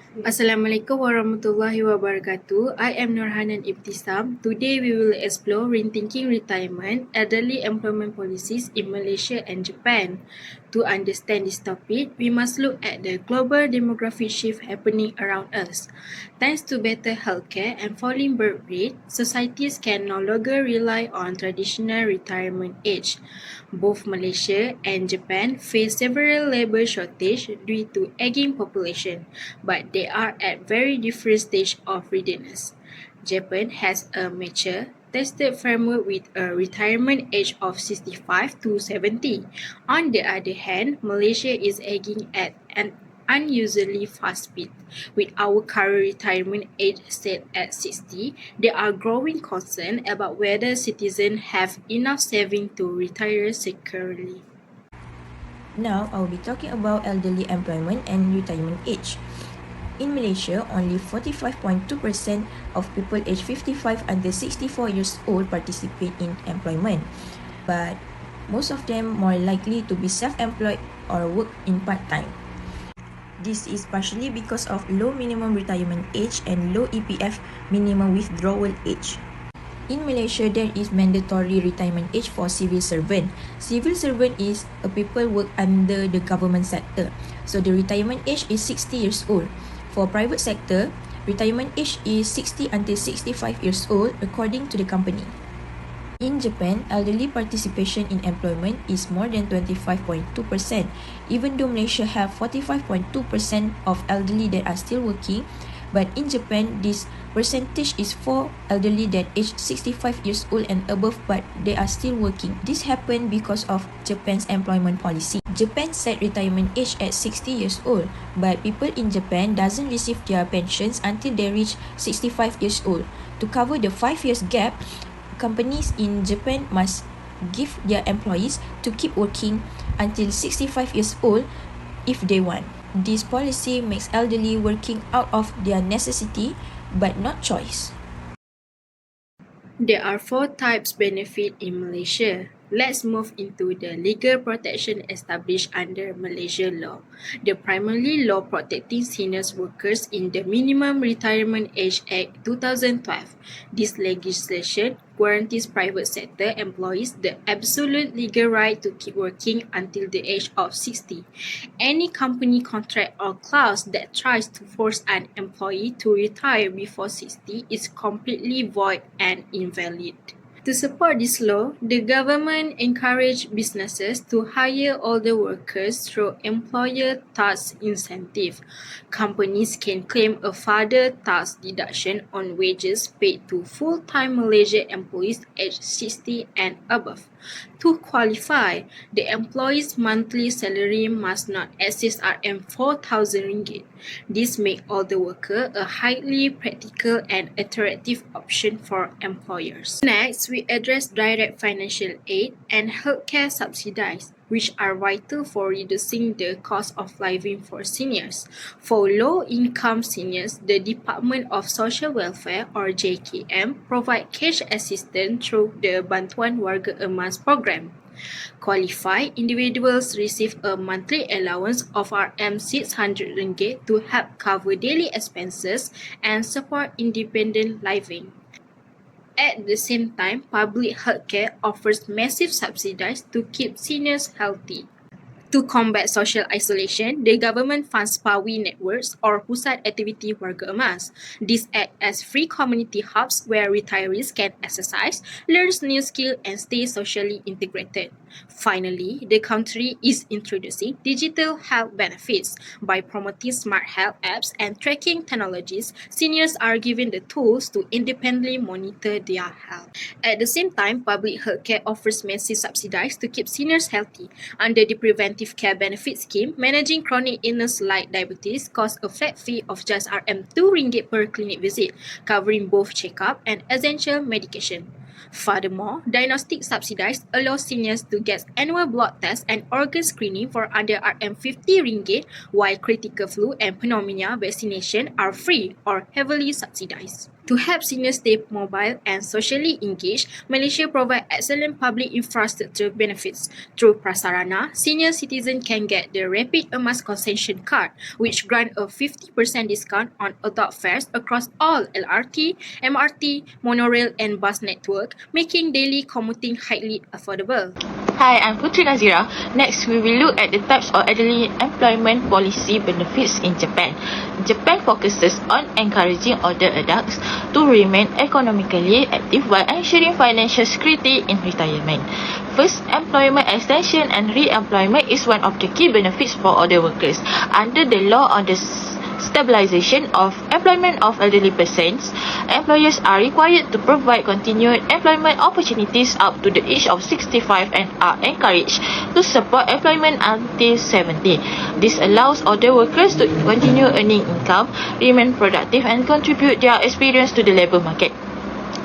Assalamualaikum warahmatullahi wabarakatuh. I am Nurhanan Ibtisam. Today we will explore rethinking retirement, elderly employment policies in Malaysia and Japan. To understand this topic, we must look at the global demographic shift happening around us. Thanks to better healthcare and falling birth rate, societies can no longer rely on traditional retirement age. Both Malaysia and Japan face several labour shortage due to aging population, but they are at very different stage of readiness. Japan has a mature, tested framework with a retirement age of 65 to 70. On the other hand, Malaysia is aging at an unusually fast speed. With our current retirement age set at 60, there are growing concerns about whether citizens have enough savings to retire securely. Now, I will be talking about elderly employment and retirement age. In Malaysia, only 45.2% of people aged 55 under 64 years old participate in employment, but most of them more likely to be self-employed or work in part-time. This is partially because of low minimum retirement age and low EPF minimum withdrawal age. In Malaysia, there is mandatory retirement age for civil servant. Civil servant is a people work under the government sector. So the retirement age is 60 years old. For private sector, retirement age is 60 until 65 years old according to the company. In Japan, elderly participation in employment is more than 25.2%, even though Malaysia have 45.2% of elderly that are still working. But in Japan, this percentage is for elderly that age 65 years old and above, but they are still working. This happened because of Japan's employment policy. Japan set retirement age at 60 years old, but people in Japan doesn't receive their pensions until they reach 65 years old. To cover the 5 years gap, companies in Japan must give their employees to keep working until 65 years old if they want. This policy makes elderly working out of their necessity but not choice. There are four types benefit in Malaysia. Let's move into the legal protection established under Malaysian law. The primary law protecting senior workers in the Minimum Retirement Age Act 2012. This legislation guarantees private sector employees the absolute legal right to keep working until the age of 60. Any company contract or clause that tries to force an employee to retire before 60 is completely void and invalid. To support this law, the government encouraged businesses to hire older workers through employer tax incentive. Companies can claim a further tax deduction on wages paid to full-time Malaysian employees aged 60 and above. To qualify, the employee's monthly salary must not exceed RM4,000. This makes older worker a highly practical and attractive option for employers. Next, we address direct financial aid and healthcare subsidies, which are vital for reducing the cost of living for seniors. For low-income seniors, the Department of Social Welfare or JKM provide cash assistance through the Bantuan Warga Emas program. Qualified individuals receive a monthly allowance of RM600 to help cover daily expenses and support independent living. At the same time, public healthcare offers massive subsidies to keep seniors healthy. To combat social isolation, the government funds PAWI networks or Pusat Aktiviti Warga Emas. These act as free community hubs where retirees can exercise, learn new skills, and stay socially integrated. Finally, the country is introducing digital health benefits. By promoting smart health apps and tracking technologies, seniors are given the tools to independently monitor their health. At the same time, public healthcare offers massive subsidies to keep seniors healthy. Under the Preventive Care Benefit Scheme, managing chronic illness like diabetes costs a flat fee of just RM2 per clinic visit, covering both checkup and essential medication. Furthermore, diagnostic subsidies allow seniors to get annual blood tests and organ screening for under RM50, while critical flu and pneumonia vaccination are free or heavily subsidized. To help seniors stay mobile and socially engaged, Malaysia provides excellent public infrastructure benefits. Through Prasarana, senior citizens can get the Rapid Emas Concession Card, which grant a 50% discount on adult fares across all LRT, MRT, monorail and bus network, making daily commuting highly affordable. Hi, I'm Putri Nazira. Next, we will look at the types of elderly employment policy benefits in Japan. Japan focuses on encouraging older adults to remain economically active while ensuring financial security in retirement. First, employment extension and re-employment is one of the key benefits for older workers. Under the law on the stabilization of employment of elderly persons, employers are required to provide continued employment opportunities up to the age of 65 and are encouraged to support employment until 70. This allows older workers to continue earning income, remain productive and contribute their experience to the labour market.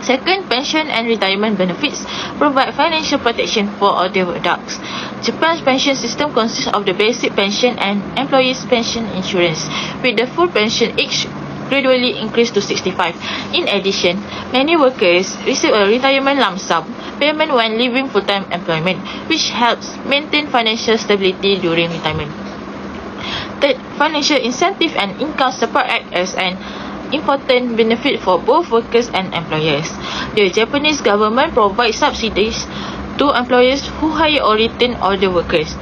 Second, pension and retirement benefits provide financial protection for older adults. Japan's pension system consists of the basic pension and employees' pension insurance, with the full pension age gradually increased to 65. In addition, many workers receive a retirement lump sum payment when leaving full-time employment, which helps maintain financial stability during retirement. Third, financial incentive and income support act as an important benefit for both workers and employers. The Japanese government provides subsidies to employers who hire or retain older workers.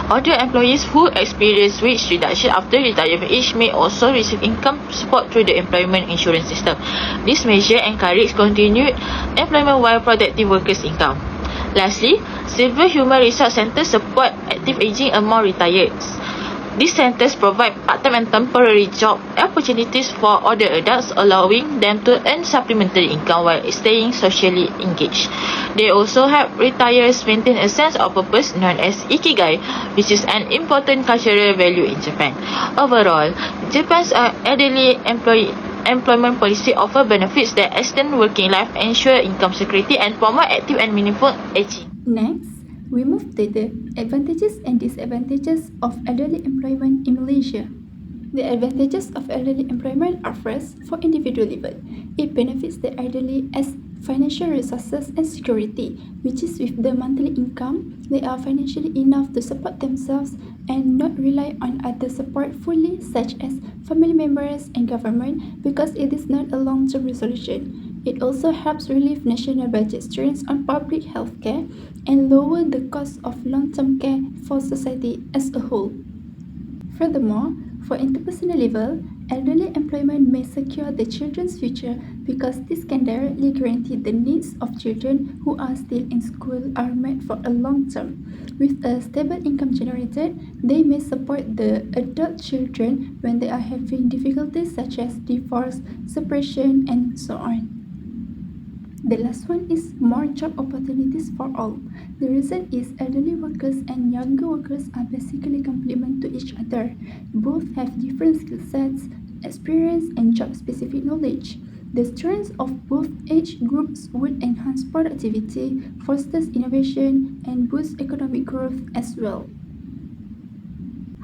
Older employees who experience wage reduction after retirement age may also receive income support through the employment insurance system. This measure encourages continued employment while protecting workers' income. Lastly, several human resource centers support active aging among retirees. These centers provide part-time and temporary job opportunities for older adults, allowing them to earn supplementary income while staying socially engaged. They also help retirees maintain a sense of purpose known as ikigai, which is an important cultural value in Japan. Overall, Japan's elderly employment policy offer benefits that extend working life, ensure income security, and promote active and meaningful aging. Next, we move to the advantages and disadvantages of elderly employment in Malaysia. The advantages of elderly employment are first, for individual level. It benefits the elderly as financial resources and security, which is with the monthly income, they are financially enough to support themselves and not rely on other support fully, such as family members and government, because it is not a long-term resolution. It also helps relieve national budget strains on public health care and lower the cost of long-term care for society as a whole. Furthermore, for interpersonal level, elderly employment may secure the children's future because this can directly guarantee the needs of children who are still in school are met for a long term. With a stable income generated, they may support the adult children when they are having difficulties such as divorce, separation, and so on. The last one is more job opportunities for all. The reason is elderly workers and younger workers are basically complement to each other. Both have different skill sets, experience, and job-specific knowledge. The strengths of both age groups would enhance productivity, fosters innovation, and boost economic growth as well.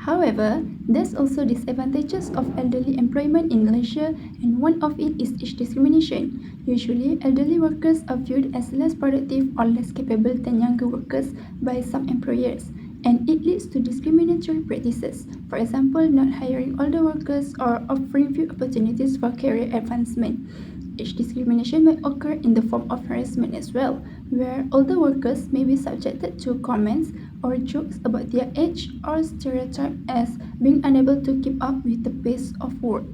However, there's also disadvantages of elderly employment in Malaysia, and one of it is age discrimination. Usually, elderly workers are viewed as less productive or less capable than younger workers by some employers, and it leads to discriminatory practices. For example, not hiring older workers or offering few opportunities for career advancement. Age discrimination may occur in the form of harassment as well, where older workers may be subjected to comments or jokes about their age or stereotyped as being unable to keep up with the pace of work.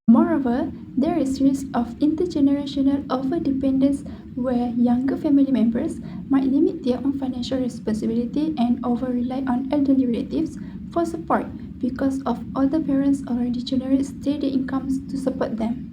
Moreover, there is risk of intergenerational overdependence where younger family members might limit their own financial responsibility and over-rely on elderly relatives for support because of older parents already generate steady incomes to support them.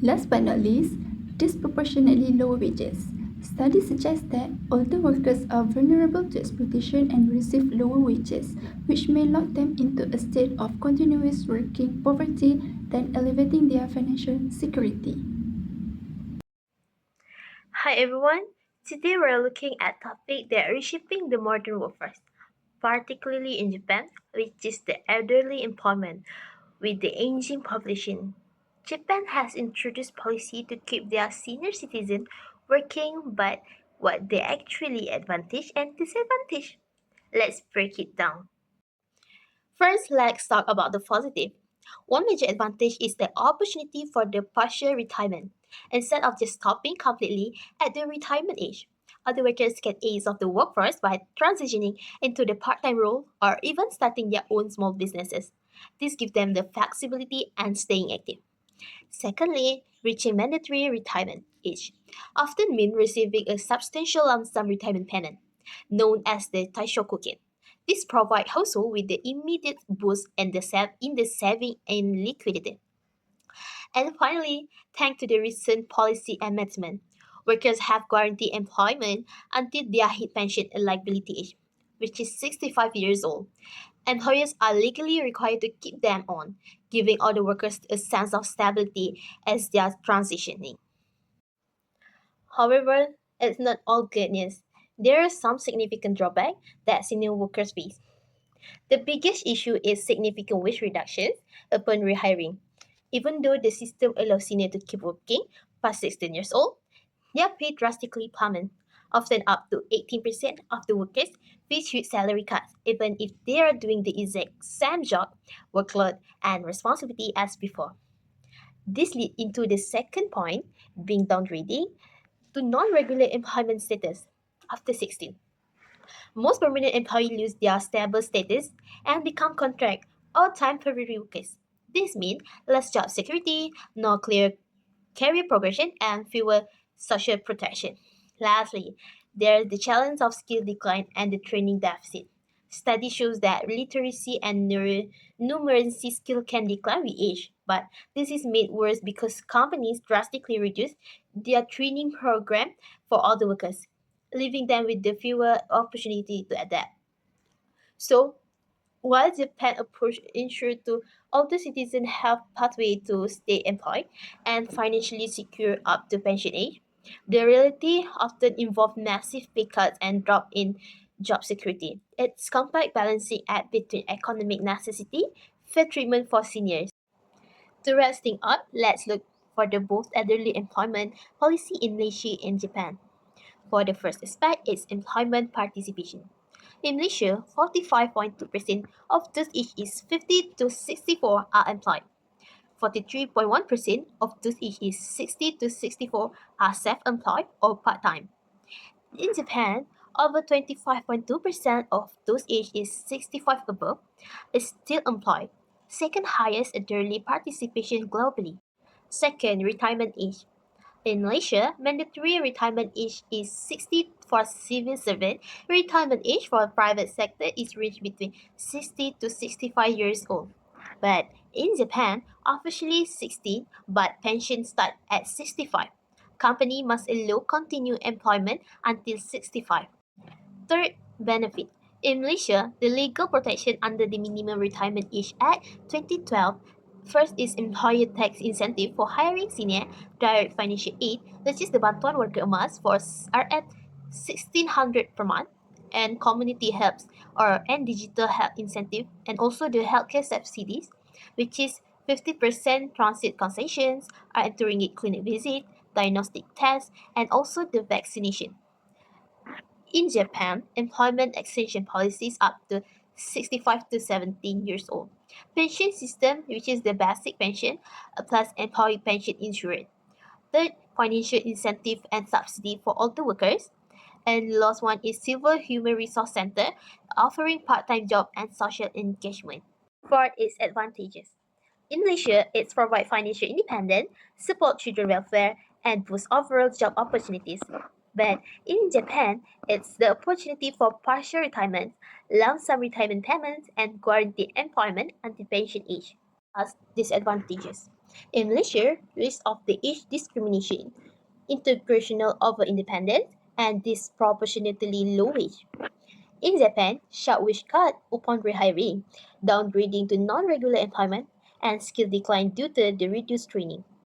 Last but not least, disproportionately lower wages. Studies suggest that older workers are vulnerable to exploitation and receive lower wages, which may lock them into a state of continuous working poverty than elevating their financial security. Hi everyone. Today we're looking at a topic that is reshaping the modern workforce, particularly in Japan, which is the elderly employment. with the aging population. Japan has introduced policy to keep their senior citizens working, but what they actually advantage and disadvantage? Let's break it down. First, let's talk about the positive. One major advantage is the opportunity for the partial retirement. Instead of just stopping completely at the retirement age, other workers can ease off the workforce by transitioning into the part-time role or even starting their own small businesses. This gives them the flexibility and staying active. Secondly, reaching mandatory retirement age often means receiving a substantial lump sum retirement payment, known as the taishokuken. This provides household with the immediate boost and in the saving and liquidity. And finally, thanks to the recent policy amendment, workers have guaranteed employment until their hit pension eligibility age, which is 65 years old. Employers are legally required to keep them on, giving other workers a sense of stability as they are transitioning. However, it's not all good news. There are some significant drawbacks that senior workers face. The biggest issue is significant wage reductions upon rehiring. Even though the system allows seniors to keep working past 16 years old, their pay drastically plummets, often up to 18% of the workers face huge salary cuts, even if they are doing the exact same job, workload, and responsibility as before. This leads into the second point, being downgrading to non-regular employment status after 16. Most permanent employees lose their stable status and become contract or temporary workers. This means less job security, no clear career progression, and fewer social protection. Lastly, there's the challenge of skill decline and the training deficit. Study shows that literacy and numeracy skill can decline with age, but this is made worse because companies drastically reduce their training program for older workers, leaving them with the fewer opportunity to adapt. So, while Japan approach ensure to older citizens have pathway to stay employed and financially secure up to pension age, the reality often involve massive pay cuts and drop in job security. It's complex balancing act between economic necessity, fair treatment for seniors. To wrap things up, let's look for the both elderly employment policy in Malaysia and Japan. For the first aspect is employment participation. In Malaysia, 45.2% of those aged 50 to 64 are employed. 43.1% of those aged 60 to 64 are self-employed or part-time. In Japan, over 25.2% of those aged 65 above is still employed, second highest elderly participation globally. Second, retirement age. In Malaysia, mandatory retirement age is 60 for civil servant. Retirement age for private sector is reached between 60 to 65 years old. But in Japan, officially 60, but pension start at 65. Company must allow continued employment until 65. Third, benefit. In Malaysia, the legal protection under the Minimum Retirement Age Act 2012 first is employer tax incentive for hiring senior, direct financial aid, such as the Bantuan Worker Emas are at 1600 per month, and community helps and digital health incentive, and also the healthcare subsidies, which is 50% transit concessions, are entering a clinic visit, diagnostic tests, and also the vaccination. In Japan, employment extension policies up to 65 to 17 years old. Pension system, which is the basic pension, plus employee pension insurance. Third, financial incentive and subsidy for older workers. And the last one is Civil Human Resource Center, offering part-time job and social engagement. Fourth is advantages. In Malaysia, it provides financial independence, support children welfare, and boost overall job opportunities. But in Japan, it's the opportunity for partial retirement, lump sum retirement payments, and guaranteed employment until pension age. As disadvantages. In Malaysia, risk of the age discrimination, integrational over independence, and disproportionately low wage. In Japan, sharp wage cut upon rehiring, downgrading to non-regular employment, and skill decline due to the reduced training.